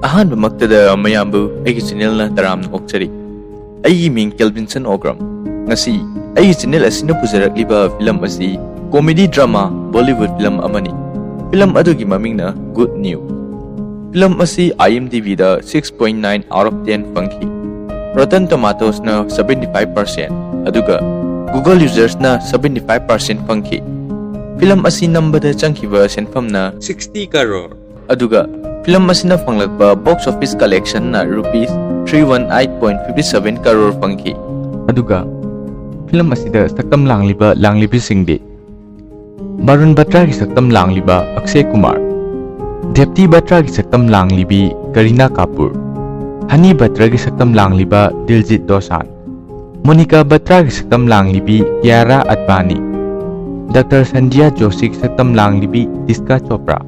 ꯑꯍꯥꯟꯕꯃꯛꯇꯗ ꯃꯌꯥꯝꯕꯨ ꯑꯩꯒꯤ ꯆꯦꯅꯦꯜꯅ ꯇꯔꯥꯝꯅ ꯑꯣꯛꯆꯔꯤ꯫ ꯑꯩꯒꯤ ꯃꯤꯡ ꯀꯦꯜꯚꯤꯟꯁꯟ ꯑꯣꯒ꯭ꯔꯝ꯫ ꯉꯁꯤ ꯑꯩꯒꯤ ꯆꯦꯅꯦꯜ ꯑꯁꯤꯅ ꯄꯨꯖꯔꯛꯂꯤꯕ ꯐꯤꯂꯝ ꯑꯁꯤ ꯀꯣꯃꯦꯗꯤ ꯗ꯭ꯔꯃꯥ ꯕꯣꯂꯤꯋꯨꯗ ꯐꯤꯂꯝ ꯑꯃꯅꯤ꯫ ꯐꯤꯂꯝ ꯑꯗꯨꯒꯤ ꯃꯃꯤꯡꯅ ꯒꯨꯗ ꯅ꯭ꯌꯨ꯫ ꯐꯤꯂꯝ ꯑꯁꯤ IMDbꯗ 6.9 out of 10 ꯐꯪꯈꯤ꯫ Rotten Tomatoesna 75% ꯑꯗꯨꯒ Google Usersna 75% ꯐꯪꯈꯤ꯫ ꯐꯤꯂꯝ ꯑꯁꯤ ꯅꯝꯕꯗ ꯆꯪꯈꯤꯕ ꯁꯦꯟꯐꯝꯅ 60 crore ꯑꯗꯨꯒ ꯐꯤꯂꯝ ꯑꯁꯤꯅ ꯐꯪꯂꯛꯄ ꯕꯣꯛꯁ ꯑꯣꯐꯤꯁ ꯀꯂꯦꯛꯁꯟꯅ ꯔꯨꯄꯤꯁ 318.57 crore ꯐꯪꯈꯤ꯫ ꯑꯗꯨꯒ ꯐꯤꯂꯝ ꯑꯁꯤꯗ ꯁꯛꯇꯝ ꯂꯥꯡꯂꯤꯕ ꯂꯥꯡꯂꯤꯕꯤꯁꯤꯡꯗꯤ ꯕꯥꯔꯨꯟ ꯕꯇ꯭ꯔꯥꯒꯤ ꯁꯛꯇꯝ ꯂꯥꯡꯂꯤꯕ ꯑꯛꯁꯦ ꯀꯨꯃꯥꯔ, ꯗꯦꯞꯇꯤ ꯕꯇ꯭ꯔꯥꯒꯤ ꯁꯛꯇꯝ ꯂꯥꯡꯂꯤꯕꯤ ꯀꯔꯤꯅꯥ ꯀꯥꯄꯨꯔ, ꯍꯅꯤ ꯕꯇ꯭ꯔꯥꯒꯤ ꯁꯛꯇꯝ ꯂꯥꯡꯂꯤꯕ ꯗꯤꯜꯖꯤꯠ ꯗꯣꯁꯥꯟ, ꯃꯣꯅꯤꯀꯥ ꯕꯇ꯭ꯔꯥꯒꯤ ꯁꯛꯇꯝ ꯂꯥꯡꯂꯤꯕꯤ ꯀꯤꯌꯥꯔꯥ ꯑꯗꯚꯥꯅꯤ, ꯗꯥꯛꯇꯔ ꯁꯟꯙ꯭ꯌꯥ ꯖꯣꯁꯤꯒꯤ ꯁꯛꯇꯝ ꯂꯥꯡꯂꯤꯕꯤ ꯇꯤꯁꯀꯥ ꯆꯣꯄ꯭ꯔꯥ,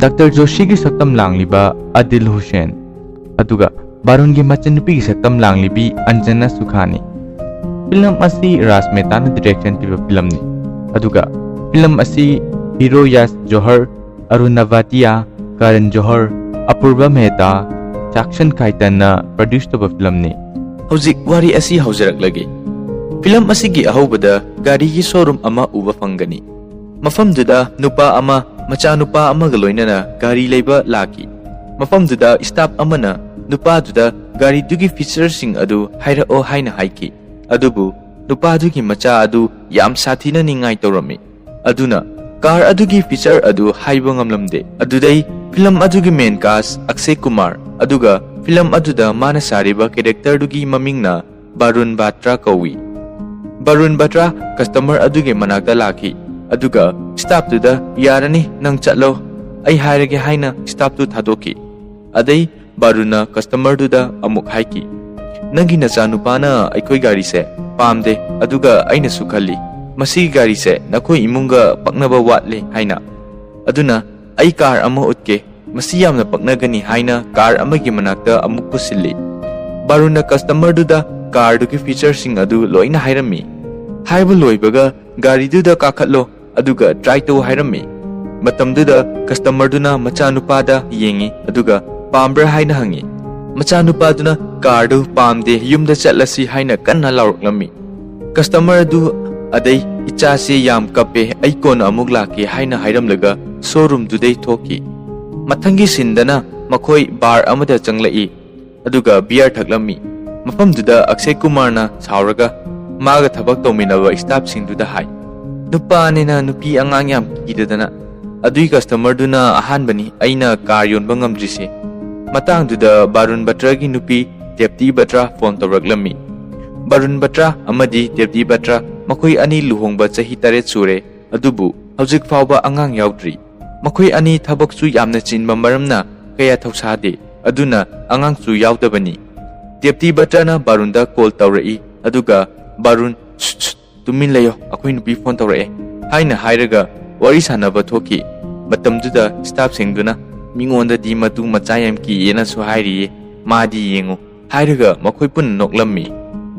ꯗꯥꯛꯇꯔ ꯖꯣꯁꯤꯒꯤ ꯁꯛꯇꯝ ꯂꯥꯡꯂꯤꯕ ꯑꯗꯤꯜ ꯍꯨꯁꯦꯟ, ꯑꯗꯨꯒ ꯕꯥꯔꯨꯟꯒꯤ ꯃꯆꯟꯅꯨꯄꯤꯒꯤ ꯁꯛꯇꯝ ꯂꯥꯡꯂꯤꯕꯤ ꯑꯟꯖꯅꯥ ꯁꯨꯈꯥꯅꯤ꯫ ꯐꯤꯂꯝ ꯑꯁꯤ ꯔꯥꯖ ꯃꯦꯍꯇꯥꯅ ꯗꯤꯔꯦꯛꯁꯟ ꯄꯤꯕ ꯐꯤꯂꯝꯅꯤ꯫ ꯑꯗꯨꯒ ꯐꯤꯂꯝ ꯑꯁꯤ ꯍꯤꯔꯣ ꯌꯥꯁ ꯖꯣꯍꯔ, ꯑꯔꯨꯅꯥ ꯚꯥꯇꯤꯌꯥ, ꯀꯔꯟ ꯖꯣꯍꯔ, ꯑꯄꯨꯔꯕꯥ ꯃꯦꯍꯇꯥ, ꯆꯥꯛꯁꯟ ꯈꯥꯏꯇꯟꯅ ꯄ꯭ꯔꯣꯗ꯭ꯌꯨꯁ ꯇꯧꯕ ꯐꯤꯂꯝꯅꯤ꯫ ꯍꯧꯖꯤꯛ ꯋꯥꯔꯤ ꯑꯁꯤ ꯍꯧꯖꯔꯛꯂꯒꯦ꯫ ꯐꯤꯂꯝ ꯑꯁꯤꯒꯤ ꯑꯍꯧꯕꯗ ꯒꯥꯔꯤꯒꯤ ꯁꯣꯔꯨꯝ ꯑꯃ ꯎꯕ ꯐꯪꯒꯅꯤ꯫ ꯃꯐꯝꯗꯨꯗ ꯅꯨꯄꯥ ꯑꯃ ꯃꯆꯥꯅꯨꯄꯥ ꯑꯃꯒ ꯂꯣꯏꯅꯅ ꯒꯥꯔꯤ ꯂꯩꯕ ꯂꯥꯛꯈꯤ꯫ ꯃꯐꯝꯗꯨꯗ ꯁ꯭ꯇꯥꯐ ꯑꯃꯅ ꯅꯨꯄꯥꯗꯨꯗ ꯒꯥꯔꯤꯗꯨꯒꯤ ꯐꯤꯆꯔꯁꯤꯡ ꯑꯗꯨ ꯍꯥꯏꯔꯛꯑꯣ ꯍꯥꯏꯅ ꯍꯥꯏꯈꯤ꯫ ꯑꯗꯨꯕꯨ ꯅꯨꯄꯥꯗꯨꯒꯤ ꯃꯆꯥ ꯑꯗꯨ ꯌꯥꯝ ꯁꯥꯊꯤꯅ ꯅꯤꯡꯉꯥꯏ ꯇꯧꯔꯝꯃꯤ꯫ ꯑꯗꯨꯅ ꯀꯥꯔ ꯑꯗꯨꯒꯤ ꯐꯤꯆꯔ ꯑꯗꯨ ꯍꯥꯏꯕ ꯉꯝꯂꯝꯗꯦ꯫ ꯑꯗꯨꯗꯩ ꯐꯤꯂꯝ ꯑꯗꯨꯒꯤ ꯃꯦꯟ ꯀꯥꯁ ꯑꯛꯁꯦ ꯀꯨꯃꯥꯔ, ꯑꯗꯨꯒ ꯐꯤꯂꯝ ꯑꯗꯨꯗ ꯃꯥꯅ ꯁꯥꯔꯤꯕ ꯀꯦꯔꯦꯛꯇꯔꯗꯨꯒꯤ ꯃꯃꯤꯡꯅ ꯕꯥꯔꯨꯟ ꯕꯥꯇ꯭ꯔꯥ ꯀꯧꯏ꯫ ꯕꯥꯔꯨꯟ ꯕꯥꯇ꯭ꯔꯥ ꯀꯁꯇꯃꯔ ꯑꯗꯨꯒꯤ ꯃꯅꯥꯛꯇ ꯂꯥꯛꯈꯤ꯫ ꯑꯗꯨꯒ ꯁ꯭ꯇꯥꯐꯇꯨꯗ ꯌꯥꯔꯅꯤ ꯅꯪ ꯆꯠꯂꯣ, ꯑꯩ ꯍꯥꯏꯔꯒꯦ ꯍꯥꯏꯅ ꯁ꯭ꯇꯥꯐꯇꯨ ꯊꯥꯗꯣꯛꯈꯤ꯫ ꯑꯗꯩ ꯕꯥꯔꯨꯟꯅ ꯀꯁꯇꯃꯔꯗꯨꯗ ꯑꯃꯨꯛ ꯍꯥꯏꯈꯤ, ꯅꯪꯒꯤ ꯅꯆꯥꯅꯨꯄꯥꯅ ꯑꯩꯈꯣꯏ ꯒꯥꯔꯤꯁꯦ ꯄꯥꯝꯗꯦ, ꯑꯗꯨꯒ ꯑꯩꯅꯁꯨ ꯈꯜꯂꯤ ꯃꯁꯤꯒꯤ ꯒꯥꯔꯤꯁꯦ ꯅꯈꯣꯏ ꯏꯃꯨꯡꯒ ꯄꯛꯅꯕ ꯋꯥꯠꯂꯦ ꯍꯥꯏꯅ꯫ ꯑꯗꯨꯅ ꯑꯩ ꯀꯥꯔ ꯑꯃ ꯎꯠꯀꯦ, ꯃꯁꯤ ꯌꯥꯝꯅ ꯄꯛꯅꯒꯅꯤ ꯍꯥꯏꯅ ꯀꯥꯔ ꯑꯃꯒꯤ ꯃꯅꯥꯛꯇ ꯑꯃꯨꯛ ꯄꯨꯁꯤꯜꯂꯤ꯫ ꯕꯥꯔꯨꯟꯅ ꯀꯁꯇꯃꯔꯗꯨꯗ ꯀꯥꯔꯗꯨꯒꯤ ꯐꯤꯆꯔꯁꯤꯡ ꯑꯗꯨ ꯂꯣꯏꯅ ꯍꯥꯏꯔꯝꯃꯤ꯫ ꯍꯥꯏꯕ ꯂꯣꯏꯕꯒ ꯒꯥꯔꯤꯗꯨꯗ ꯀꯥꯈꯠꯂꯣ ꯑꯗꯨꯒ ꯇ꯭ꯔꯥꯏ ꯇꯧ ꯍꯥꯏꯔꯝꯃꯤ꯫ ꯃꯇꯝꯗꯨꯗ ꯀꯁꯇꯃꯔꯗꯨꯅ ꯃꯆꯥꯅꯨꯄꯥꯗ ꯌꯦꯡꯉꯤ ꯑꯗꯨꯒ ꯄꯥꯝꯕ꯭ꯔꯥ ꯍꯥꯏꯅ ꯍꯪꯉꯤ꯫ ꯃꯆꯥꯅꯨꯄꯥꯗꯨꯅ ꯀꯥꯔꯗꯨ ꯄꯥꯝꯗꯦ, ꯌꯨꯝꯗ ꯆꯠꯂꯁꯤ ꯍꯥꯏꯅ ꯀꯟꯅ ꯂꯥꯎꯔꯛꯂꯝꯃꯤ꯫ ꯀꯁꯇꯃꯔ ꯑꯗꯨ ꯑꯗꯩ ꯏꯆꯥꯁꯦ ꯌꯥꯝ ꯀꯞꯄꯦ, ꯑꯩ ꯀꯣꯟꯅ ꯑꯃꯨꯛ ꯂꯥꯛꯀꯦ ꯍꯥꯏꯅ ꯍꯥꯏꯔꯝꯂꯒ ꯁꯣꯔꯨꯝꯗꯨꯗꯩ ꯊꯣꯛꯈꯤ꯫ ꯃꯊꯪꯒꯤ ꯁꯤꯟꯗꯅ ꯃꯈꯣꯏ ꯕꯥꯔ ꯑꯃꯗ ꯆꯪꯂꯛꯏ ꯑꯗꯨꯒ ꯕꯤꯌꯔ ꯊꯛꯂꯝꯃꯤ꯫ ꯃꯐꯝꯗꯨꯗ ꯑꯛꯁꯦ ꯀꯨꯃꯥꯔꯅ ꯁꯥꯎꯔꯒ ꯃꯥꯒ ꯊꯕꯛ ꯇꯧꯃꯤꯟꯅꯕ ꯁ꯭ꯇꯥꯐꯁꯤꯡꯗꯨꯗ ꯍꯥꯏ, ꯅꯨꯄꯥꯅꯦꯅ ꯅꯨꯄꯤ ꯑꯉꯥꯡ ꯌꯥꯝ ꯀꯤꯗꯗꯅ ꯑꯗꯨꯒꯤ ꯀꯁꯇꯃꯔꯗꯨꯅ ꯑꯍꯥꯟꯕꯅꯤ ꯑꯩꯅ ꯀꯥꯔ ꯌꯣꯟꯕ ꯉꯝꯗ꯭ꯔꯤꯁꯦ꯫ ꯃꯇꯥꯡꯗꯨꯗ ꯕꯥꯔꯨꯟ ꯕꯇ꯭ꯔꯥꯒꯤ ꯅꯨꯄꯤ ꯗꯦꯞꯇꯤ ꯕꯇ꯭ꯔꯥ ꯐꯣꯟ ꯇꯧꯔꯛꯂꯝꯃꯤ꯫ ꯕꯥꯔꯨꯟ ꯕꯇ꯭ꯔꯥ ꯑꯃꯗꯤ ꯗꯦꯞꯇꯤ ꯕꯇ꯭ꯔꯥ ꯃꯈꯣꯏ ꯑꯅꯤ ꯂꯨꯍꯣꯡꯕ ꯆꯍꯤ 8 ꯁꯨꯔꯦ, ꯑꯗꯨꯕꯨ ꯍꯧꯖꯤꯛ ꯐꯥꯎꯕ ꯑꯉꯥꯡ ꯌꯥꯎꯗ꯭ꯔꯤ꯫ ꯃꯈꯣꯏ ꯑꯅꯤ ꯊꯕꯛꯁꯨ ꯌꯥꯝꯅ ꯆꯤꯟꯕ ꯃꯔꯝꯅ ꯀꯌꯥ ꯊꯧꯁꯥꯗꯦ, ꯑꯗꯨꯅ ꯑꯉꯥꯡꯁꯨ ꯌꯥꯎꯗꯕꯅꯤ꯫ ꯗꯦꯞꯇꯤ ꯕꯇ꯭ꯔꯥꯅ ꯕꯥꯔꯨꯟꯗ ꯀꯣꯜ ꯇꯧꯔꯛꯏ ꯑꯗꯨꯒ ꯕꯥꯔꯨꯟ ꯇꯨꯃꯤꯟ ꯂꯩꯌꯣ, ꯑꯩꯈꯣꯏ ꯅꯨꯄꯤ ꯐꯣꯟ ꯇꯧꯔꯛꯑꯦ ꯍꯥꯏꯅ ꯍꯥꯏꯔꯒ ꯋꯥꯔꯤ ꯁꯥꯟꯅꯕ ꯊꯣꯛꯈꯤ꯫ ꯃꯇꯝꯗꯨꯗ ꯁ꯭ꯇꯥꯐꯁꯤꯡꯗꯨꯅ ꯃꯤꯉꯣꯟꯗꯗꯤ ꯃꯇꯨ ꯃꯆꯥ ꯌꯥꯝ ꯀꯤꯌꯦꯅꯁꯨ ꯍꯥꯏꯔꯤꯌꯦ, ꯃꯥꯗꯤ ꯌꯦꯡꯉꯨ ꯍꯥꯏꯔꯒ ꯃꯈꯣꯏ ꯄꯨꯟꯅ ꯅꯣꯛꯂꯝꯃꯤ꯫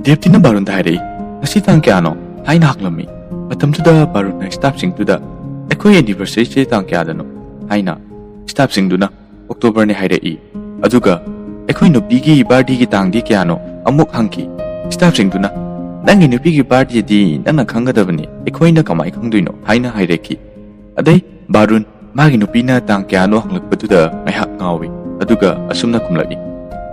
ꯗꯦꯞꯇꯤꯅ ꯕꯥꯔꯨꯟꯗ ꯍꯥꯏꯔꯛꯏ, ꯉꯁꯤ ꯇꯥꯡ ꯀꯌꯥꯅꯣ ꯍꯥꯏꯅ ꯍꯪꯂꯝꯃꯤ꯫ ꯃꯇꯝꯗꯨꯗ ꯕꯥꯔꯨꯟꯅ ꯁ꯭ꯇꯥꯐꯁꯤꯡꯗꯨꯗ ꯑꯩꯈꯣꯏ ꯑꯦꯅꯤꯚꯔꯁꯔꯤꯁꯦ ꯇꯥꯡ ꯀꯌꯥꯗꯅꯣ ꯍꯥꯏꯅ, ꯁ꯭ꯇꯥꯐꯁꯤꯡꯗꯨꯅ ꯑꯣꯛꯇꯣꯕꯔꯅꯤ ꯍꯥꯏꯔꯛꯏ꯫ ꯑꯗꯨꯒ ꯑꯩꯈꯣꯏ ꯅꯨꯄꯤꯒꯤ ꯕꯥꯔꯗꯦꯒꯤ ꯇꯥꯡꯗꯤ ꯀꯌꯥꯅꯣ ꯑꯃꯨꯛ ꯍꯪꯈꯤ꯫ ꯁ꯭ꯇꯥꯐꯁꯤꯡꯗꯨꯅ ꯅꯪꯒꯤ ꯅꯨꯄꯤꯒꯤ ꯕꯥꯔꯗꯦꯗꯤ ꯅꯪꯅ ꯈꯪꯒꯗꯕꯅꯤ, ꯑꯩꯈꯣꯏꯅ ꯀꯃꯥꯏ ꯈꯪꯗꯣꯏꯅꯣ ꯍꯥꯏꯅ ꯍꯥꯏꯔꯛꯈꯤ꯫ ꯑꯗꯩ ꯕꯥꯔꯨꯟ ꯃꯥꯒꯤ ꯅꯨꯄꯤꯅ ꯇꯥꯡ ꯀꯌꯥꯅꯣ ꯍꯪꯂꯛꯄꯗꯨꯗ ꯉꯥꯏꯍꯥꯛ ꯉꯥꯎꯏ, ꯑꯗꯨꯒ ꯑꯁꯨꯝꯅ ꯈꯨꯝꯂꯛꯏ,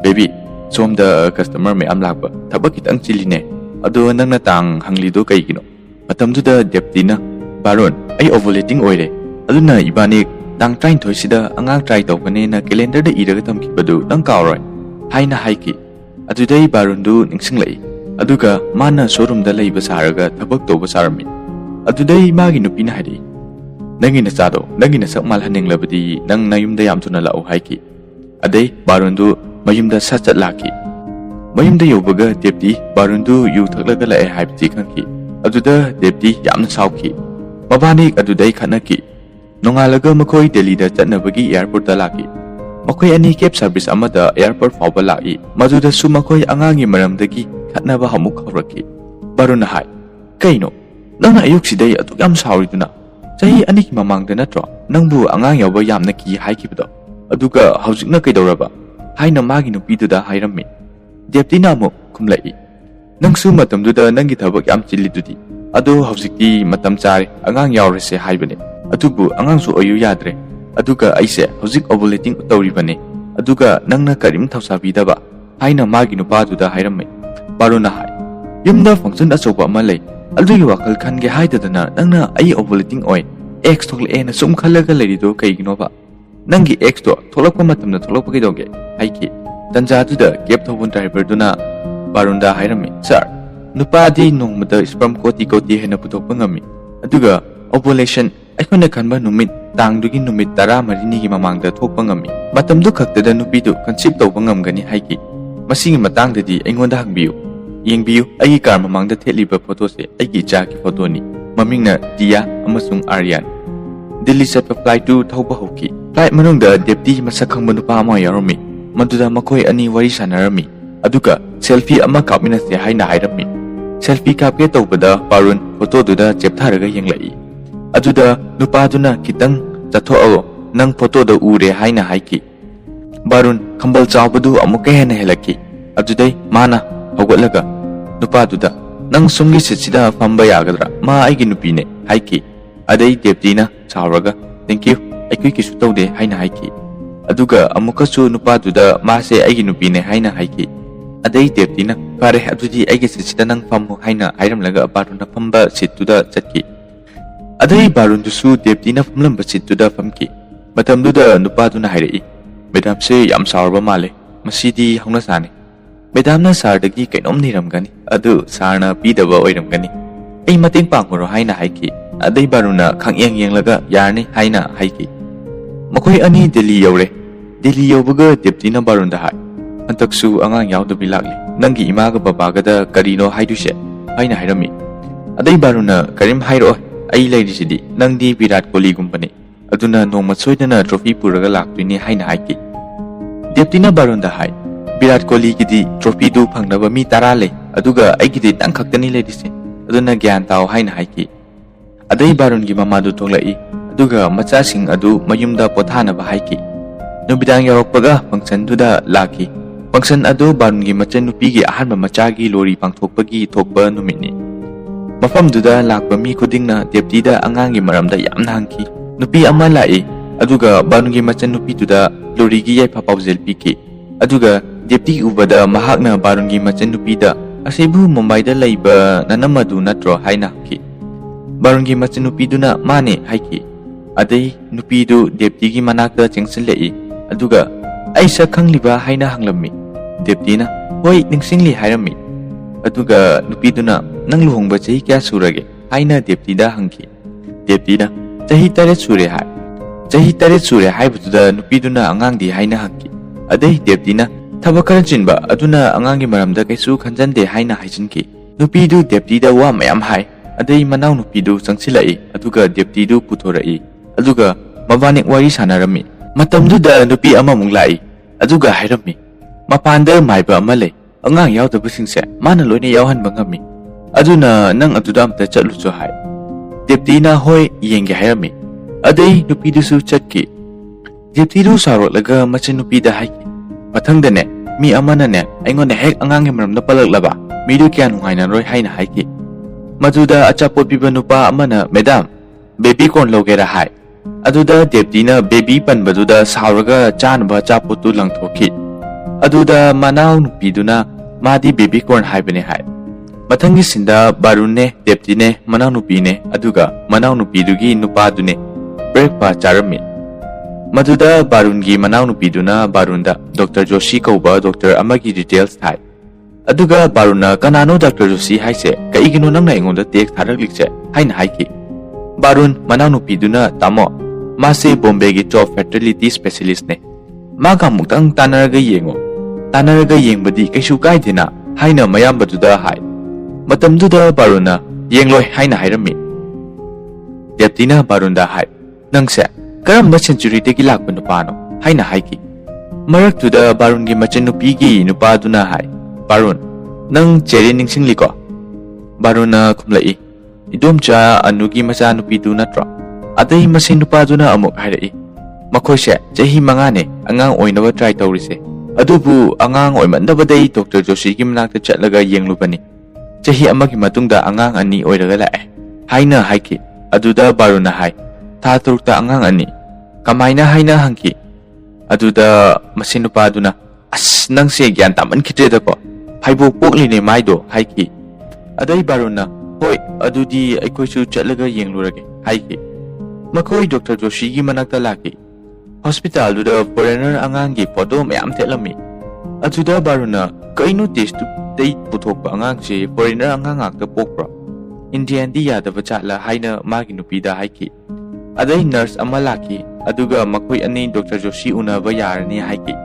ꯕꯦꯕꯤ ꯁꯣꯝꯗ ꯀꯁꯇꯃꯔ ꯃꯌꯥꯝ ꯂꯥꯛꯄ, ꯊꯕꯛ ꯈꯤꯇꯪ ꯆꯤꯜꯂꯤꯅꯦ, ꯑꯗꯣ ꯅꯪꯅ ꯇꯥꯡ ꯍꯪꯂꯤꯗꯣ ꯀꯩꯒꯤꯅꯣ? ꯃꯇꯝꯗꯨꯗ ꯗꯦꯞꯇꯤꯅ, ꯕꯥꯔꯨꯟ ꯑꯩ ꯑꯣꯚꯨꯂꯦꯇꯤꯡ ꯑꯣꯏꯔꯦ, ꯑꯗꯨꯅ ꯏꯕꯥꯅꯤ ꯇꯥꯡ 23 ꯑꯉꯥꯡ ꯇ꯭ꯔꯥꯏ ꯇꯧꯒꯅꯦꯅ ꯀꯦꯂꯦꯟꯗꯔꯗ ꯏꯔꯒ ꯊꯝꯈꯤꯕꯗꯨ ꯅꯪ ꯀꯥꯎꯔꯣꯏ ꯍꯥꯏꯅ ꯍꯥꯏꯈꯤ꯫ ꯑꯗꯨꯗꯩ ꯕꯥꯔꯨꯟꯗꯨ ꯅꯤꯡꯁꯤꯡꯂꯛꯏ, ꯑꯗꯨꯒ ꯃꯥꯅ ꯁꯣꯔꯨꯝꯗ ꯂꯩꯕ ꯁꯥꯔꯒ ꯊꯕꯛ ꯇꯧꯕ ꯁꯥꯔꯝꯃꯤ꯫ ꯑꯗꯨꯗꯩ ꯃꯥꯒꯤ ꯅꯨꯄꯤꯅ ꯍꯥꯏꯔꯛꯏ, ꯅꯪꯒꯤ ꯅꯆꯥꯗꯣ ꯅꯪꯒꯤ ꯅꯁꯛ ꯃꯥꯜꯍꯟꯅꯤꯡꯂꯕꯗꯤ ꯅꯪ ꯅꯌꯨꯝꯗ ꯌꯥꯝ ꯊꯨꯅ ꯂꯥꯛꯎ ꯍꯥꯏꯈꯤ꯫ ꯑꯗꯩ ꯕꯥꯔꯨꯟꯗꯨ ꯃꯌꯨꯝꯗ ꯁꯠ ꯂꯥꯛꯈꯤ꯫ ꯃꯌꯨꯝꯗ ꯌꯧꯕꯒ ꯗꯦꯞꯇꯤ ꯕꯥꯔꯨꯟꯗꯨ ꯌꯨ ꯊꯛꯂꯒ ꯂꯥꯛꯑꯦ ꯍꯥꯏꯕꯗꯤ ꯈꯪꯈꯤ꯫ ꯑꯗꯨꯗ ꯗꯦꯞꯇꯤ ꯌꯥꯝꯅ ꯁꯥꯎꯈꯤ꯫ ꯃꯕꯥꯅꯤ ꯑꯗꯨꯗꯩ ꯈꯠꯅꯈꯤ꯫ ꯅꯣꯡꯉꯥꯜꯂꯒ ꯃꯈꯣꯏ ꯗꯦꯜꯂꯤꯗ ꯆꯠꯅꯕꯒꯤ ꯑꯦꯌꯔꯄꯣꯔꯠꯇ ꯂꯥꯛꯈꯤ꯫ ꯃꯈꯣꯏ ꯑꯅꯤ ꯀꯦꯕ ꯁꯔꯚꯤꯁ ꯑꯃꯗ ꯑꯦꯌꯔꯄꯣꯔꯠ ꯐꯥꯎꯕ ꯂꯥꯛꯏ꯫ ꯃꯗꯨꯗꯁꯨ ꯃꯈꯣꯏ ꯑꯉꯥꯡꯒꯤ ꯃꯔꯝꯗꯒꯤ ꯈꯠꯅꯕ ꯑꯃꯨꯛ ꯍꯧꯔꯛꯈꯤ꯫ ꯕꯥꯔꯨꯟꯅ ꯍꯥꯏ, ꯀꯩꯅꯣ Nang ayuksida atuk yam sauriduna chahi ani ki mamangda natro nangbu angang yawba yamna ki haikibdo aduga haujikna kaidoraba haina magi nupiduda hairammi Deptina mo kumlai nangsu matamduda nangi thabak yam chillidudi adu haujikti matam chare angang yawrese haibane adubu angang su oyu yadre aduga aise haujik ovulating utawribane aduga nangna karim thawsabidaba haina magi nupaduda hairammi baruna hai yumda function achoba malai adugi wakal khange haidadana nangna ai ovulating oi x thokle na sum khalaga lerido kaiginoba nangi x to tholakpa matamna tholakpa kaidoge haiki tanja tuda gap thobun driver duna barunda hairami sir nupadi nongmada sperm koti hena putokpa ngami aduga ovulation aikona khanba numit tangdugi numit 13 gi mamangda thokpa ngami matamdu khaktada nupidu conceive tawba ngamgani haiki masigi matangdadi aingonda hangbiu yengbiu ai kar mamangda theliba photo se aigi cha ki photo ni mamingna Tia amasung Aryan Delhi set flight to thauba hoki flight manungda deputy masakhang manupa ama yarami maduda makoi ani wari sanarami aduga selfie ama kapmina se haina hairami selfie kapke tawbada parun photo duda cheptharaga yenglai aduda nupa duna kitang chatho'o nang photo da ure haina haiki barun khambal chawbadu amuka hena helaki adudai mana hogotlaga nupa duda nang sumgi sitsida famba yagadra ma aigi nupine haiki adai deputy chawraga thank you aikui kisu tawde haina haiki aduga amuka su nupa duda ma se aigi nupine haina haiki adai deputy pare adudi aigi sitsida nang famu haina airamlaga baruna famba situda chatki adai barun dusu deputy famlamba situda famki matamduda nupa duna hairei madam se yam sawrba male masidi hongna sane Madamna sardagi kainom niramgani adu sarna pidaba oiramgani ai mating pangoro haina haiki adai baruna khangyang yenglaga yarni haina haiki makoi ani Delhi yawbaga deputy na barunda hai antaksu angang yawdabi lagli nangi imaga babaga da karino haiduse haina hairami adai baruna karim hairo ai lairisidi nangdi Virat Kohli gumbani aduna nongma soidana trophy puraga laktuini haina haiki deputy na barunda hai Virat Kohli gidi trophy du phangnaba mi tara le aduga aigidi tang khaktani le dise aduna gyan taw haina haiki adai barun gi mama du tholai aduga macha sing adu mayumda pothana ba haiki nubidang yorokpaga function du da laki function adu barun gi machan nupi gi ahanba macha gi lori pangthokpagi thokba numini mafam du da lakba mi khudingna deputy da angang gi maramda yamna hangki nupi ama lai aduga barun gi machan nupi du da lori gi yai phapawzel piki aduga deputy ubada mahakna barungi machan nupida asebu Mumbai da laiba nanamadu natro haina ki barungi machan nupiduna mane haiki adai nupidu deputy gi manakta chengsilei aduga aisa khangliba haina hanglammi deputy na hoi ningsingli hairami aduga nupiduna nang luhongba chahi kya surage haina deputy da hangki deputy na chahi 3 sure hai chahi 3 sure haibuda nupiduna angangdi haina hangki adai deputy na Tabakar jinba aduna angangi maramda kaisu khanjande haina haijinki nupidu deputy da wa mayam hai adai manau nupidu sangsilai aduga deputy du puthorai aduga mabanik wari sanarami matamdu da nupi ama munglai aduga hairami mapanda maiba amale angang yawdabu singse mana loine yawhan bangami aduna nang aduda amta chatlu chu hai deputy na hoi yenge hairami adai nupidu su chatki deputy du sarolaga machan nupi da haiki mathangdane mi amana ne aingonda hek angang maramda palaklaba midu kya nungaina roi haina haiki maduda achapot piba nupa amana madam baby corn logera hai aduda deputy na baby panbaduda sauraga chanba chapotu langthoki aduda manau nupiduna madi baby corn haibane hai mathangi sinda barune deputy ne manau nupi ne aduga manau nupidugi nupa dune breakfast charami Maduda barungi manau nupiduna barunda Dr. Joshi kauba Dr. Amagi details thai aduga baruna kanano Dr. Joshi haise kaigino nangna ingonda tek tharaklikse haina haiki barun manau nupiduna tamo mase Bombay gi top fertility specialist ne maga muktang tanaraga yengbadi kaisu kaidina haina mayambaduda hai matamduda baruna yengloi haina hairami deputy barunda hai nangse Karamba century degi lakba nupano haina haiki maraktuda barungi machan nupigi nupaduna hai barun nang cheri ningsingli ko baruna kumlai Idomcha anugi macha nupi du natro. Adai masin nupa duna amuk harai. Makoise chahi mangane angang oinaba try tawrise. Adubu angang oimandabadai Dr. Joshi gi manakta chatlaga yenglubani. Chahi amagi matungda angang ani oiraga lae. Haina haiki. Aduda baruna hai. Tha turukta angang ani. Kamaina haina hangki. Aduda masin nupa duna as nang se gyan taman khitreda ko. Phaibo pokli ne maido haiki. Adai baruna hoi adudi aikoisu chatlaga yenglurage haiki. Makoi Dr. Joshi gi manakta laki. Hospital duda foreigner angangi photo mayam telami. Aduda baruna kainu test tu dei puthokpa angang se foreigner angang akta pokpro. Indian di yadaba chatla haina magi nupida haiki. Adai nurse ama laki aduga makoi ani Dr. Joshi unaba yarani haiki.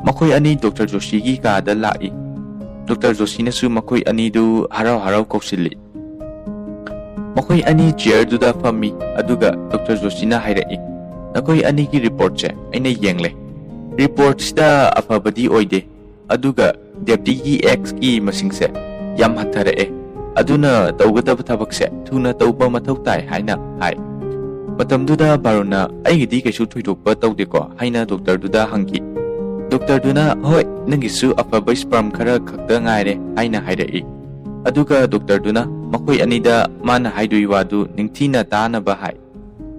Makoi ani Dr. Joshi gi kada lai. Dr. Joshi nasu makoi ani du harau koksilli. Makoi ani chair duda fami aduga Dr. Joshi na hairai. Nakoi ani ki report che aina yengle. Report sta afabadi oide. Aduga deputy ki X ki masing se yam hathare e. Aduna tawgada thabak se thuna tawba mathau tai haina hai. Matam duda baruna ai di kaisu thuidokpa tawde ko haina doctor duda hangki. Doctor duna hoi nangisu afaba sperm khara khakta ngaire haina haire. Aduga doctor duna makoi anida mana haidui wadu ningthina tana ba hai.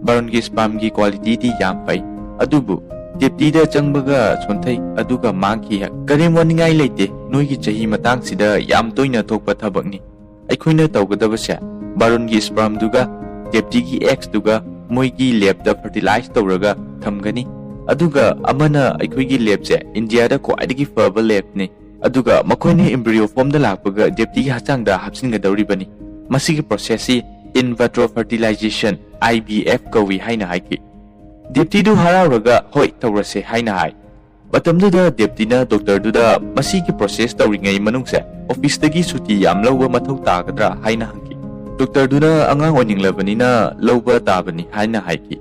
Baron ki sperm ki quality di yam pai. Adubu deputy da changbaga chonthai aduga mangki ha. Karim waningai leite noi ki chahi matang sida yam toina thokpa thabakni. Aikhoina tawgadaba se baron ki sperm duga deputy ki X duga moi ki lab da fertilize tawraga thamgani. Aduga amana aikoi ki lab se India da ko adigi faba lab ni. Aduga makoine embryo form da lakpaga deputy ki hachang da hapsinga dawribani. Masigi process si in vitro fertilization IVF kawi haina haiki. Deputy du harauraga hoi tawrase haina hai. Batamduda deputy na doctor duda masigi process tawringai manungse office dagi suti yam lawba mathau tagadra haina hangki. Doctor duna angang oninglabani na lawba tabani haina haiki.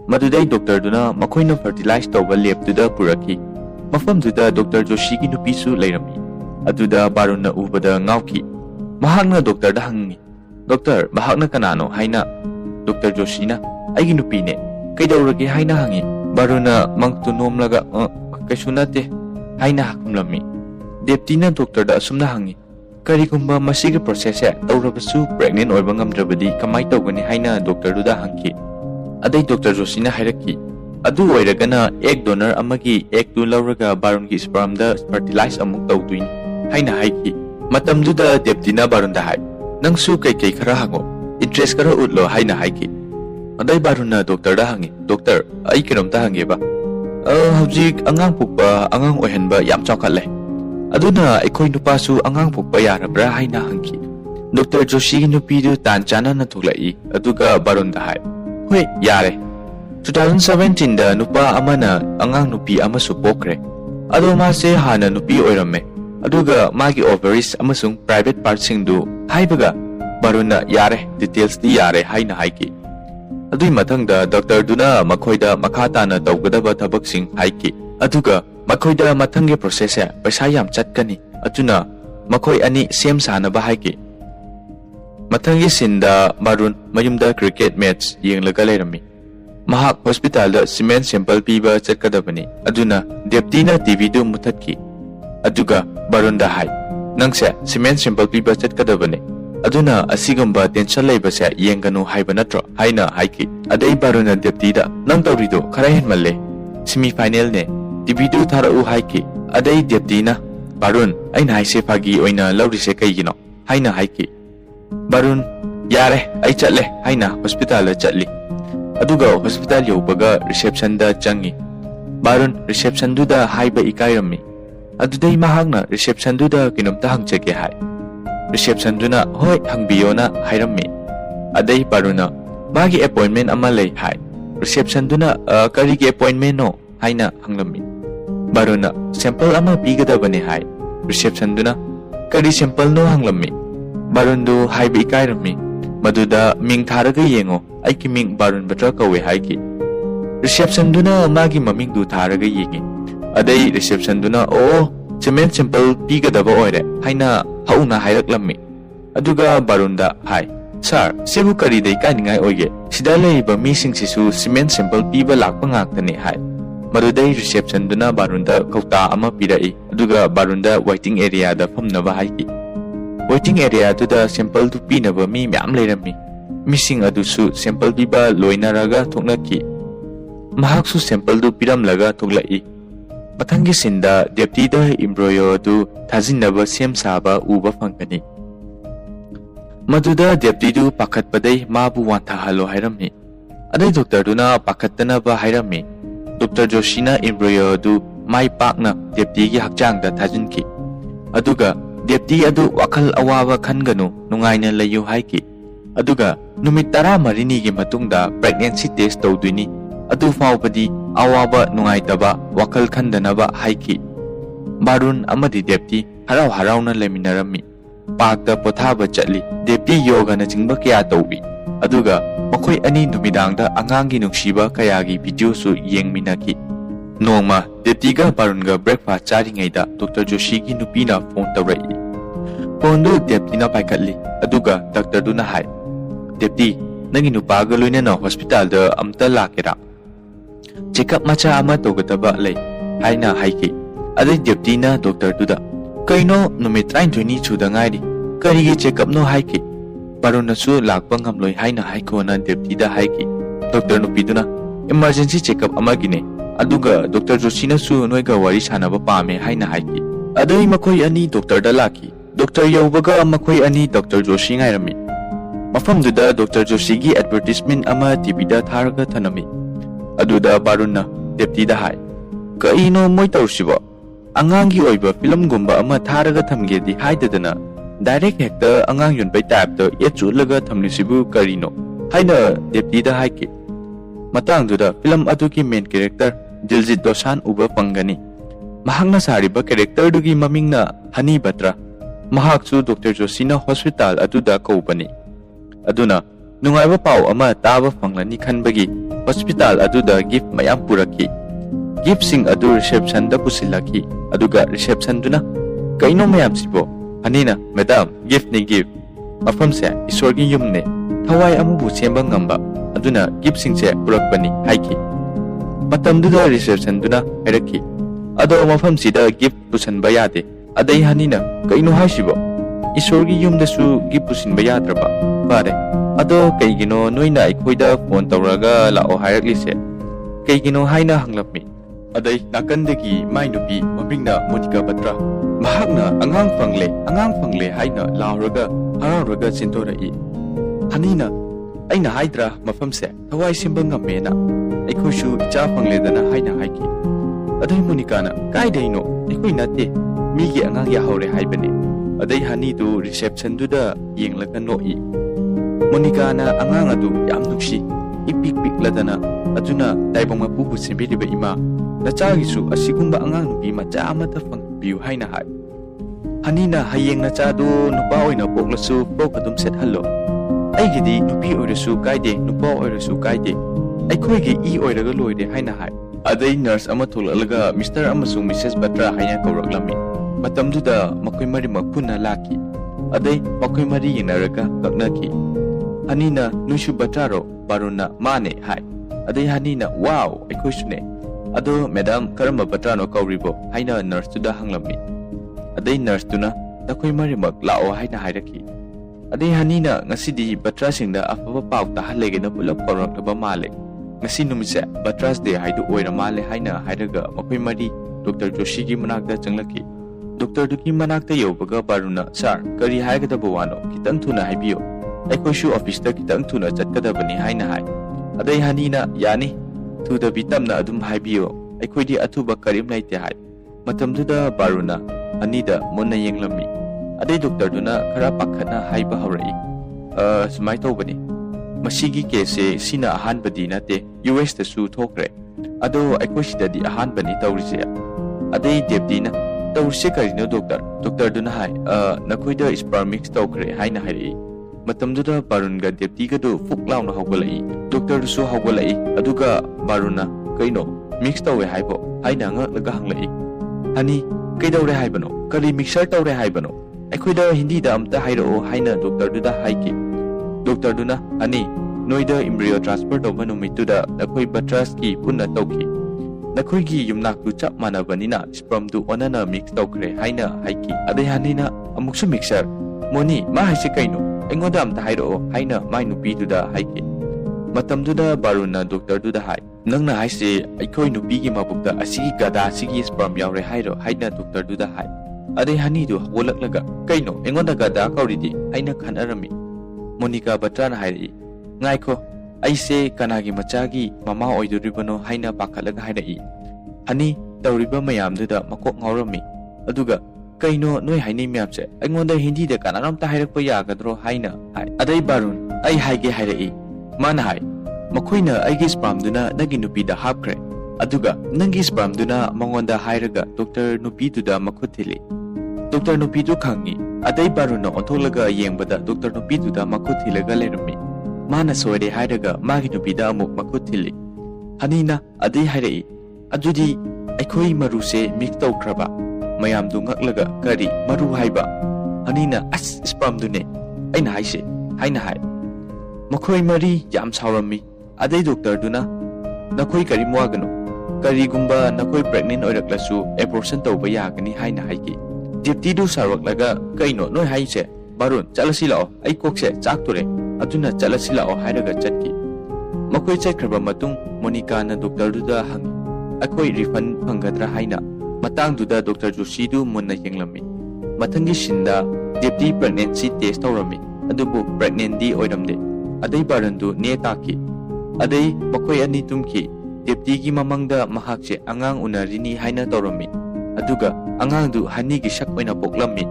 Madudai doctor duna makoina fertilize tawba lab duda puraki. Mafam duda Dr. Joshi ki nupisu lairami. Aduda baruna ubada ngauki. Mahakna doctor da hangi. Doctor, mahakna kanano haina. Dr. Joshi na aigi nupine. Kaidaurage haina hangi. Baruna mangtu nomlaga kaisunate haina hakumlami. Deputy na doctor da asumna hangi. Karigumba masigi process ya taurabasu pregnant oiba ngamdrabadi kamai tawgani haina doctor duda hangki. Adai Dr. Joshi na hairaki. Adu oiragana egg donor amagi egg tu lauraga baron ki sperm da fertilize amuk tawduini haina haiki. Matam duda deputy na baron da hai. Nangsu kai khara hango. Interest kara utlo haina haiki. Adai baruna doctor da hangi. Doctor, ai kinom ta hangi ba. Hawjik angang pukpa angang ohenba yam chawkhatle. Aduna aikoi nupa su angang pukpa yarabra haina hangi. Dr. Joshi ki nupi du tan chana na thuklai aduga barun da hai. Hoi yare. 2017 da nupa amana angang nupi amasu pokre. Ado ma se hana nupi oirame. Aduga magi ovaries amasung private parts singdu haibaga baruna yare details di yare haina haiki. Adui mathangda doctor duna makhoida makhata na tawgadaba thabak sing haiki. Aduga makhoida mathange process ya paisa yam chatkani. Atuna makhoi ani sem sana ba haiki. Mathangi sinda marun mayumda cricket match yenglaga leirami. Mahak hospital da cement sample piba chatkadabani. Aduna deputy na TV du muthatki. Aduga barunda hai. Nangse cement sample piba chatkadabani. Aduna asigamba tension laibase yenganu haiba natro haina haiki. Adai baruna deputy da nang tawrido khara henmalle. Semi final ne TV du thara u haiki. Adai deputy na barun aina haise phagi oina lawrise kaigino haina haiki. Barun yare ai chatle haina hospital chatli. Aduga hospital yobaga reception da changi. Barun reception du da haiba ikairami. Adudai mahagna reception du da kinomta hangchake hai. Reception du na hoi hangbiyo na hairami. Adai baruna magi appointment ama lay hai. Reception du na karigi appointment no haina hanglami. Baruna sample ama pigadabani hai. Reception du na kari sample no hanglami. Barun du haiba ikairami. Maduda ming tharaga yengo aiki ming barun batra kawe haiki. Reception duna magi maming du tharaga yengi. Adai reception duna cement sample pigadaba oire haina hauna hairak lammi. Aduga barunda hai. Sir, sibu kari dai kaningai oige. Sida leiba misingsisu cement sample piba lakpa ngaktani hai. Madudai reception duna barunda kauta ama pirai. Aduga barunda waiting area da famnaba haiki. Waiting area duda sample tu pinaba mi myam leirami. Missing adusu sample piba loinaraga thoknaki. Mahaksu sample du piramlaga thoklai. Mathangi sinda deputy da embroyo du thajinnaba sem saba uba fangkani. Maduda deputy du pakhatpadai mabu wantha halo hairami. Adai doctor duna pakhattanaba hairami. Dr. Joshina embroyo du mai pakna deputy gi hakjang da thajinki. Aduga deputy adu wakal awaba khanganu nungaina layu haiki. Aduga numit 10 gi matungda pregnancy test tawduini. Adu faubadi awaba nungaitaba wakal khandanaba haiki. Barun amadi deputy harau harauna leminarami. Pakta pothaba chatli deputy yoga na jingba kya tawbi. Aduga makhoi ani numidangda angangi nungsiba kayagi video su yengminaki. Nongma deputy ga barun ga breakfast charingaida Dr. Joshi gi nupina phone tawrai. Phone du deputy na paikatli. Aduga doctor du na hai. Deputy nangi nupaga loinana hospital da amta lakera. Checkup macha ama togataba lay haina haiki. Adai deputy na doctor duda. Kaino numit 9 chuda ngaidi. Karigi checkup no haiki. Baruna su lakpa ngamloi haina haiko na deputy da haiki. Doctor nupiduna emergency checkup amagine. Aduga Dr. Joshina su noiga wari sanaba pame haina haiki. Adai makhoi ani doctor da laki. Dr. Yaubaga makhoi ani Dr. Joshi ngairami. Mafamduda Dr. Joshi gi advertisement ama TV da tharaga thanami. Aduda baruna deputy da hai. Kaino moi tawsibo. Angangi oiba film gumba ama tharaga thamge di haidadana. Direct hekta angang yunbai type to yechulaga thamlisibu karino. Haina deputy da haiki. Matangduda film aduki main character Diljit Dosan uba pangani. Mahangna sariba character dugi mamingna Hani Batra. Mahaksu Dr. Joshina hospital aduda kaubani. Aduna nungaiba pau ama taba fanglani khanbagi hospital aduda gift mayam puraki. Gift sing adu reception da pusilaki. Aduga reception duna kaino mayam sibo. Hanina madam gift ni gift. Mafam se isorgi yumne. Thawai amubu semba ngamba. Aduna gift sing se purakbani haiki. Matam duda reception duna heraki. Ado mafam sida gift pusan bayade. Adai hanina kaino haisibo. Isorgi yum dasu gift pusin bayadraba. Pare. Ado kaygino noina aikoida phone tawraga lao hairakli kaygino haina hanglapmi. Adai nakandagi mainupi mamingna Monica Batra. Mahakna angang fangle haina lauraga harauraga sintorai. Hanina aina haidra mafamse thawai simba ngamena. Aikhoishu icha fangledana haina haiki. Adai Monica na kaidaino aikoi nate migi angang ya haure haibane. Adai hani du reception duda yenglaga noi. Monica na angang adu yam nuksi ipik ladana aduna daibong mapupu simbiriba ima nachagisu asigumba angang nupi macha amata fangbiu haina hai. Hanina hayeng nachado nupa oina poklasu pokadum set hallo. Aigidi nupi oirasu kaide nupa oirasu kaide. Aikhoigi I oiraga loide haina hai. Adai nurse ama thulalaga Mr. amasung Mrs. Batra haina kauraklami. Matamduda makhoi mari makpuna laki. Adai makhoi mari yinaraga kaknaki. Hanina nuishu Batraro baruna mane hai. Adai hanina wow aikhoisune. Ado madam karamba Batrano kauribo haina nurse tuda hanglami. Adai nurse tuna takhoi mari mak lao haina hairaki. Adai hanina ngasidi Batra singda afaba pau tahalegena pulap kauraklaba male. Ngasi numise Batra's Day haidu oira male haina hairaga makhoi mari Dr. Joshi gi manakta changlaki. Dr. Duki manakta yobaga baruna sir kari haigada bawano kitang thuna haibiyo. Aikhoishu office ta kitang thuna chatkadabani haina hai. Adai hanina yani thuda bitamna adum haibiyo. Aikhoidi athuba karim laite hai. Matamduda baruna anida monna yenglami. Adai doctor duna khara pakhana haiba haurai. Sumai tawbani. Masigi case sina ahanbadi nate US ta su thokre. Ado aikhoisida di ahanbani tawrise. Adai deputy na tawrise karino doctor. Doctor duna hai nakhoida sperm mix tawkre haina hairi. Matamduda barunga deputy ga do fuklauna hawgalai. Doctor su hawgalai. Aduga baruna kaino mix tawe haibo haina ngalaga hanglai. Hani kaidawre haibano kari mixer tawre haibano. Aikhoida hindi da amta hairo haina doctor duda haiki. ꯗꯣꯛꯇꯔꯗꯨꯅ ꯑꯅꯤ ꯅꯣꯏꯗ ꯏꯝꯕ꯭ꯔꯤꯌꯣ transfer ꯇꯧꯕ ꯅꯨꯃꯤꯠꯇꯨꯗ ꯅꯈꯣꯏ ꯕꯇ꯭ꯔꯥꯁꯀꯤ ꯄꯨꯟꯅ ꯇꯧꯈꯤ ꯅꯈꯣꯏꯒꯤ ꯌꯨꯝꯅꯥꯛꯇꯨ ꯆꯞ ꯃꯥꯟꯅꯕꯅꯤꯅ ꯁ꯭ꯄꯔꯝꯗꯨ ꯑꯣꯟꯅꯅ mix ꯇꯧꯈ꯭ꯔꯦ ꯍꯥꯏꯅ ꯍꯥꯏꯈꯤ ꯑꯗꯩ ꯍꯅꯤꯅ ꯑꯃꯨꯛꯁꯨ ꯃꯤꯛꯁꯔ ꯃꯣꯅꯤ ꯃꯥ ꯍꯥꯏꯁꯤ ꯀꯩꯅꯣ ꯑꯩꯉꯣꯟꯗ ꯑꯝꯇ ꯍꯥꯏꯔꯛꯑꯣ ꯍꯥꯏꯅ ꯃꯥꯏ ꯅꯨꯄꯤꯗꯨꯗ ꯍꯥꯏꯈꯤ ꯃꯇꯝꯗꯨꯗ ꯕꯥꯔꯨꯟꯅ ꯗꯣꯛꯇꯔꯗꯨꯗ ꯍꯥꯏ ꯅꯪꯅ ꯍꯥꯏꯁꯤ ꯑꯩꯈꯣꯏ ꯅꯨꯄꯤꯒꯤ ꯃꯕꯨꯛꯇ ꯑꯁꯤꯒꯤ ꯒꯗꯥꯁꯤꯒꯤ ꯁ꯭ꯄꯔꯝ ꯌꯥꯎꯔꯦ ꯍꯥꯏꯔꯣ ꯍꯥꯏꯅ ꯗꯣꯛꯇꯔꯗꯨꯗ ꯍꯥꯏ ꯑꯗꯩ ꯍꯅꯤꯗꯨ ꯍꯧꯒꯠꯂꯛꯂꯒ ꯀꯩꯅꯣ ꯑꯩꯉꯣꯟꯗ ꯒꯗꯥ ꯀꯧꯔꯤꯗꯤ ꯍꯥꯏꯅ ꯈꯟꯅꯔꯝꯃꯤ ꯃꯣꯅꯤꯀꯥ ꯕꯇ꯭ꯔꯥꯅ ꯍꯥꯏꯔꯛꯏ ꯉꯥꯏꯈꯣ ꯑꯩꯁꯦ ꯀꯅꯥꯒꯤ ꯃꯆꯥꯒꯤ ꯃꯃꯥ ꯑꯣꯏꯗꯣꯔꯤꯕꯅꯣ ꯍꯥꯏꯅ ꯄꯥꯈꯠꯂꯒ ꯍꯥꯏꯔꯛꯏ ꯍꯅꯤ ꯇꯧꯔꯤꯕ ꯃꯌꯥꯝꯗꯨꯗ ꯃꯀꯣꯛ ꯉꯥꯎꯔꯝꯃꯤ ꯑꯗꯨꯒ ꯀꯩꯅꯣ ꯅꯣꯏ ꯍꯥꯏꯅꯩ ꯃꯌꯥꯝꯁꯦ ꯑꯩꯉꯣꯟꯗ ꯍꯤꯟꯗꯤꯗ ꯀꯅꯥꯅꯣꯝꯇ ꯍꯥꯏꯔꯛꯄ ꯌꯥꯒꯗ꯭ꯔꯣ ꯍꯥꯏꯅ ꯍꯥꯏ ꯑꯗꯩ ꯕꯥꯔꯨꯟ ꯑꯩ ꯍꯥꯏꯒꯦ ꯍꯥꯏꯔꯛꯏ ꯃꯥꯅ ꯍꯥꯏ ꯃꯈꯣꯏꯅ ꯑꯩꯒꯤ ꯁ꯭ꯄꯔꯝꯗꯨꯅ ꯅꯪꯒꯤ ꯅꯨꯄꯤꯗ ꯍꯥꯞꯈ꯭ರೆ ꯑꯗꯨꯒ ꯅꯪꯒꯤ ꯁ꯭ꯄꯔꯝꯗꯨꯅ ꯃꯉꯣꯟꯗ ꯍꯥꯏꯔꯒ ꯗꯣꯛꯇꯔ ꯅꯨꯄꯤꯗꯨꯗ ꯃꯈꯨꯠ ꯊꯤꯜꯂꯤ ꯗꯣꯛꯇꯔ ꯅꯨꯄꯤꯗꯨ ꯈꯪꯉꯤ ꯑꯗꯩ ꯕꯥꯔꯨꯟꯅ ꯑꯣꯟꯊꯣꯛꯂꯒ ꯌꯦꯡꯕꯗ ꯗꯣꯛꯇꯔ ꯅꯨꯄꯤꯗꯨꯗ ꯃꯈꯨꯠ ꯊꯤꯜꯂꯒ ꯂꯩꯔꯝꯃꯤ ꯃꯥꯅ ꯁꯣꯏꯔꯦ ꯍꯥꯏꯔꯒ ꯃꯥꯒꯤ ꯅꯨꯄꯤꯗ ꯑꯃꯨꯛ ꯃꯈꯨꯠ ꯊꯤꯜꯂꯤ ꯍꯅꯤꯅ ꯑꯗꯩ ꯍꯥꯏꯔꯛꯏ ꯑꯗꯨꯗꯤ ꯑꯩꯈꯣꯏ ꯃꯔꯨꯁꯦ ꯃꯤꯛꯁ ꯇꯧꯈ꯭ꯔꯕ ꯃꯌꯥꯝꯗꯨ ꯉꯛꯂꯒ ꯀꯔꯤ ꯃꯔꯨ ꯍꯥꯏꯕ ꯍꯅꯤꯅ ꯑꯁ ꯁ꯭ꯄꯔꯝꯗꯨꯅꯦ ꯑꯩꯅ ꯍꯥꯏꯁꯦ ꯍꯥꯏꯅ ꯍꯥꯏ ꯃꯈꯣꯏ ꯃꯔꯤ ꯌꯥꯝ ꯁꯥꯎꯔꯝꯃꯤ ꯑꯗꯩ ꯗꯣꯛꯇꯔꯗꯨꯅ ꯅꯈꯣꯏ ꯀꯔꯤꯝ ꯋꯥꯒꯅꯨ ꯀꯔꯤꯒꯨꯝꯕ ꯅꯈꯣꯏ ꯄ꯭ꯔꯦꯒꯅꯦꯟ ꯑꯣꯏꯔꯛꯂꯁꯨ ꯑꯦꯕꯣꯔꯁꯟ ꯇꯧꯕ ꯌꯥꯒꯅꯤ ꯍꯥꯏꯅ ꯍꯥꯏꯈꯤ ꯗꯤꯞꯇꯤꯗꯨ ꯁꯥꯎꯔꯛꯂꯒ ꯀꯩꯅꯣ ꯅꯣꯏ ꯍꯥꯏꯁꯦ ꯕꯥꯔꯨꯟ ꯆꯠꯂꯁꯤ ꯂꯥꯛꯑꯣ ꯑꯩ ꯀꯣꯛꯁꯦ ꯆꯥꯛꯇꯣꯔꯦ ꯑꯗꯨꯅ ꯆꯠꯂꯁꯤ ꯂꯥꯛꯑꯣ ꯍꯥꯏꯔꯒ ꯆꯠꯈꯤ ꯃꯈꯣꯏ ꯆꯠꯈ꯭ꯔꯕ ꯃꯇꯨꯡ ꯃꯣꯅꯤꯀꯥꯅ ꯗꯣꯛꯇꯔꯗꯨꯗ ꯍꯪꯉꯤ ꯑꯩꯈꯣꯏ ꯔꯤꯐꯟ ꯐꯪꯒꯗ꯭ꯔꯥ ꯍꯥꯏꯅ ꯃꯇꯥꯡꯗꯨꯗ ꯗꯣꯛꯇꯔ ꯖꯣꯁꯤꯗꯨ ꯃꯨꯟꯅ ꯌꯦꯡꯂꯝꯃꯤ ꯃꯊꯪꯒꯤ ꯁꯤꯟꯗ ꯗꯤꯞꯇꯤ ꯄ꯭ꯔꯦꯒꯅꯦꯟꯁꯤ ꯇꯦꯁ ꯇꯧꯔꯝꯃꯤ ꯑꯗꯨꯕꯨ ꯄ꯭ꯔꯦꯒꯅꯦꯟꯗꯤ ꯑꯣꯏꯔꯝꯗꯦ ꯑꯗꯩ ꯕꯥꯔꯨꯟꯗꯨ ꯅꯦ ꯇꯥꯈꯤ ꯑꯗꯩ ꯃꯈꯣꯏ ꯑꯅꯤ ꯇꯨꯝꯈꯤ ꯗꯤꯞꯇꯤꯒꯤ ꯃꯃꯪꯗ ꯃꯍꯥꯛꯁꯦ ꯑꯉꯥꯡ ꯎꯅꯔꯤꯅꯤ ꯍꯥꯏꯅ ꯇꯧꯔꯝꯃꯤ ꯑꯗꯨꯒ ꯑꯉꯥꯡꯗꯨ ꯍꯅꯤꯒꯤ ꯁꯛ ꯑꯣꯏꯅ ꯄꯣꯛꯂꯝꯃꯤ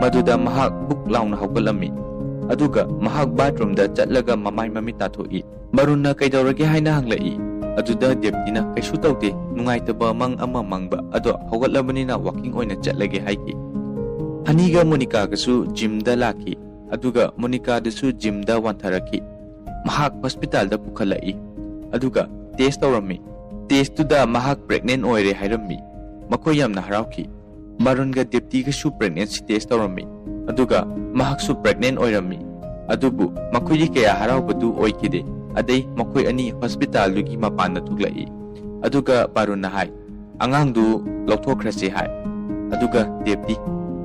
ꯃꯗꯨꯗ ꯃꯍꯥꯛ ꯕꯨꯛ ꯂꯥꯎꯅ ꯍꯧꯒꯠꯂꯝꯃꯤ ꯑꯗꯨꯒ ꯃꯍꯥꯛ ꯕꯥꯊꯔꯨꯝꯗ ꯆꯠꯂꯒ ꯃꯃꯥꯏ ꯃꯃꯤꯠ ꯇꯥꯊꯣꯛꯏ ꯕꯥꯔꯨꯟꯅ ꯀꯩꯗꯧꯔꯒꯦ ꯍꯥꯏꯅ ꯍꯪꯂꯛꯏ ꯑꯗꯨꯗ ꯗꯤꯞꯇꯤꯅ ꯀꯩꯁꯨ ꯇꯧꯗꯦ ꯅꯨꯡꯉꯥꯏꯇꯕ ꯃꯪ ꯑꯃ ꯃꯪꯕ ꯑꯗꯣ ꯍꯧꯒꯠꯂꯕꯅꯤꯅ ꯋꯥꯀꯤꯡ ꯑꯣꯏꯅ ꯆꯠꯂꯒꯦ ꯍꯥꯏꯈꯤ ꯍꯅꯤꯒ ꯃꯣꯅꯤꯀꯥꯒꯁꯨ ꯖꯤꯝꯗ ꯂꯥꯛꯈꯤ ꯑꯗꯨꯒ ꯃꯣꯅꯤꯀꯥꯗꯁꯨ ꯖꯤꯝꯗ ꯋꯥꯟꯊꯔꯛꯈꯤ ꯃꯍꯥꯛ ꯍꯣꯁꯄꯤꯇꯥꯜꯗ ꯄꯨꯈꯠꯂꯛꯏ ꯑꯗꯨꯒ ꯇꯦꯁ ꯇꯧꯔꯝꯃꯤ ꯇꯦꯁꯇꯨꯗ ꯃꯍꯥꯛ ꯄ꯭ꯔꯦꯒꯅꯦꯟ ꯑꯣꯏꯔꯦ ꯍꯥꯏꯔꯝꯃꯤ ꯃꯈꯣꯏ ꯌꯥꯝꯅ ꯍꯔꯥꯎꯈꯤ ꯕꯥꯔꯨꯟꯒ ꯗꯤꯞꯇꯤꯒꯁꯨ ꯄ꯭ꯔꯦꯒꯅꯦꯟꯁꯤ ꯇꯦꯁ ꯇꯧꯔꯝꯃꯤ ꯑꯗꯨꯒ ꯃꯍꯥꯛꯁꯨ ꯄ꯭ꯔꯦꯒꯅꯦꯟ ꯑꯣꯏꯔꯝꯃꯤ ꯑꯗꯨꯕꯨ ꯃꯈꯣꯏꯗꯤ ꯀꯌꯥ ꯍꯔꯥꯎꯕꯗꯨ ꯑꯣꯏꯈꯤꯗꯦ ꯑꯗꯩ ꯃꯈꯣꯏ ꯑꯅꯤ ꯍꯣꯁꯄꯤꯇꯥꯜꯗꯨꯒꯤ ꯃꯄꯥꯟꯗ ꯊꯣꯛꯂꯛꯏ ꯑꯗꯨꯒ ꯕꯥꯔꯨꯟꯅ ꯍꯥꯏ ꯑꯉꯥꯡꯗꯨ ꯂꯧꯊꯣꯛꯈ꯭ꯔꯁꯤ ꯍꯥꯏ ꯑꯗꯨꯒ ꯗꯤꯞꯇꯤ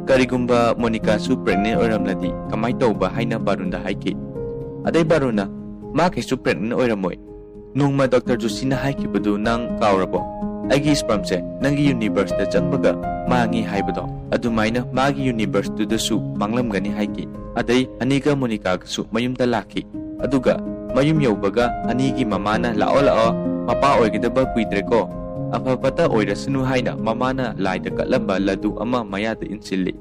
ꯀꯔꯤꯒꯨꯝꯕ ꯃꯣꯅꯤꯀꯥꯁꯨ ꯄ꯭ꯔꯦꯒꯅꯦꯟ ꯑꯣꯏꯔꯝꯂꯗꯤ ꯀꯃꯥꯏꯅ ꯇꯧꯕ ꯍꯥꯏꯅ ꯕꯥꯔꯨꯟꯗ ꯍꯥꯏꯈꯤ ꯑꯗꯩ ꯕꯥꯔꯨꯟꯅ ꯃꯥ ꯀꯩꯁꯨ ꯄ꯭ꯔꯦꯒꯅꯦꯟ ꯑꯣꯏꯔꯝꯃꯣꯏ ꯅꯣꯡꯃ ꯗꯣꯛꯇꯔ ꯖꯣꯁꯤꯅ ꯍꯥꯏꯈꯤꯕꯗꯨ ꯅꯪ ꯀꯥꯎꯔꯕꯣ ꯑꯩꯒꯤ ꯁ꯭ꯄꯔꯝꯁꯦ ꯅꯪꯒꯤ ꯌꯨꯅꯤꯚꯔꯁꯇ ꯆꯪꯕꯒ ꯃꯥꯡꯉꯤ ꯍꯥꯏꯕꯗꯣ ꯑꯗꯨꯃꯥꯏꯅ ꯃꯥꯒꯤ ꯌꯨꯅꯤꯚꯔꯁꯇꯨꯗꯁꯨ ꯃꯥꯡꯂꯝꯒꯅꯤ ꯍꯥꯏꯈꯤ ꯑꯗꯩ ꯍꯅꯤꯒ ꯃꯣꯅꯤꯀꯥꯒꯁꯨ ꯃꯌꯨꯝꯗ ꯂꯥꯛꯈꯤ ꯑꯗꯨꯒ ꯃꯌꯨꯝ ꯌꯧꯕꯒ ꯍꯅꯤꯒꯤ ꯃꯃꯥꯅ ꯂꯥꯛꯑꯣ ꯂꯥꯛꯑꯣ ꯃꯄꯥ ꯑꯣꯏꯒꯗꯕ ꯀꯨꯏꯗ꯭ꯔꯦꯀꯣ ꯑꯐꯕꯇ ꯑꯣꯏꯔꯁꯅꯨ ꯍꯥꯏꯅ ꯃꯃꯥꯅ ꯂꯥꯏꯗ ꯀꯠꯂꯝꯕ ꯂꯗꯨ ꯑꯃ ꯃꯌꯥꯗ ꯏꯟꯁꯤꯜꯂꯤ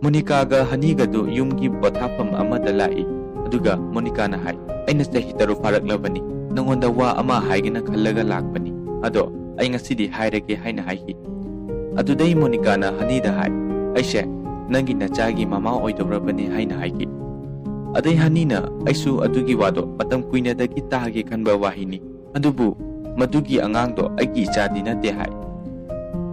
ꯃꯣꯅꯤꯀꯥꯒ ꯍꯅꯤꯒꯗꯨ ꯌꯨꯝꯒꯤ ꯄꯣꯊꯥꯐꯝ ꯑꯃꯗ ꯂꯥꯛꯏ ꯑꯗꯨꯒ ꯃꯣꯅꯤꯀꯥꯅ ꯍꯥꯏ ꯑꯩꯅ ꯆꯍꯤ 3 ꯐꯥꯔꯛꯂꯕꯅꯤ ꯅꯉꯣꯟꯗ ꯋꯥ ꯑꯃ ꯍꯥꯏꯒꯦꯅ ꯈꯜꯂꯒ ꯂꯥꯛꯄꯅꯤ ꯑꯗꯣ ꯑꯩ ꯉꯁꯤꯗꯤ ꯍꯥꯏꯔꯒꯦ ꯍꯥꯏꯅ ꯍꯥꯏꯈꯤ ꯑꯗꯨꯗꯩ ꯃꯣꯅꯤꯀꯥꯅ ꯍꯅꯤꯗ ꯍꯥꯏ ꯑꯩꯁꯦ ꯅꯪꯒꯤ ꯅꯆꯥꯒꯤ ꯃꯃꯥ ꯑꯣꯏꯗꯧꯔꯕꯅꯤ ꯍꯥꯏꯅ ꯍꯥꯏꯈꯤ ꯑꯗꯩ ꯍꯅꯤꯅ ꯑꯩꯁꯨ ꯑꯗꯨꯒꯤ ꯋꯥꯗꯣ ꯃꯇꯝ ꯀꯨꯏꯅꯗꯒꯤ ꯇꯥꯒꯦ ꯈꯟꯕ ꯋꯥꯍꯩꯅꯤ ꯑꯗꯨꯕꯨ ꯃꯗꯨꯒꯤ ꯑꯉꯥꯡꯗꯣ ꯑꯩꯒꯤ ꯏꯆꯥꯗꯤ ꯅꯠꯇꯦ ꯍꯥꯏ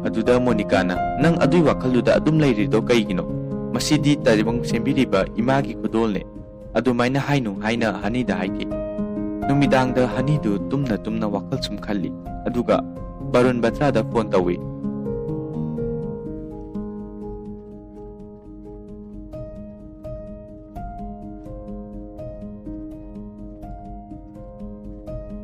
ꯑꯗꯨꯗ ꯃꯣꯅꯤꯀꯥꯅ ꯅꯪ ꯑꯗꯨꯏ ꯋꯥꯈꯜꯗꯨꯗ ꯑꯗꯨꯝ ꯂꯩꯔꯤꯗꯣ ꯀꯩꯒꯤꯅꯣ ꯃꯁꯤꯗꯤ ꯇꯥꯏꯕꯪ ꯁꯦꯝꯕꯤꯔꯤꯕ ꯏꯃꯥꯒꯤ ꯈꯨꯗꯣꯜꯅꯦ ꯑꯗꯨꯃꯥꯏꯅ ꯍꯥꯏꯅꯨ ꯍꯥꯏꯅ ꯍꯅꯤꯗ ꯍꯥꯏꯈꯤ ꯅꯨꯃꯤꯗꯥꯡꯗ ꯍꯅꯤꯗꯨ ꯇꯨꯝꯅ ꯇꯨꯝꯅ ꯋꯥꯈꯜ ꯁꯨꯝ ꯈꯜꯂꯤ ꯑꯗꯨꯒ ꯕꯥꯔꯨꯟ ꯕꯇ꯭ꯔꯥꯗ ꯐꯣꯟ ꯇꯧꯏ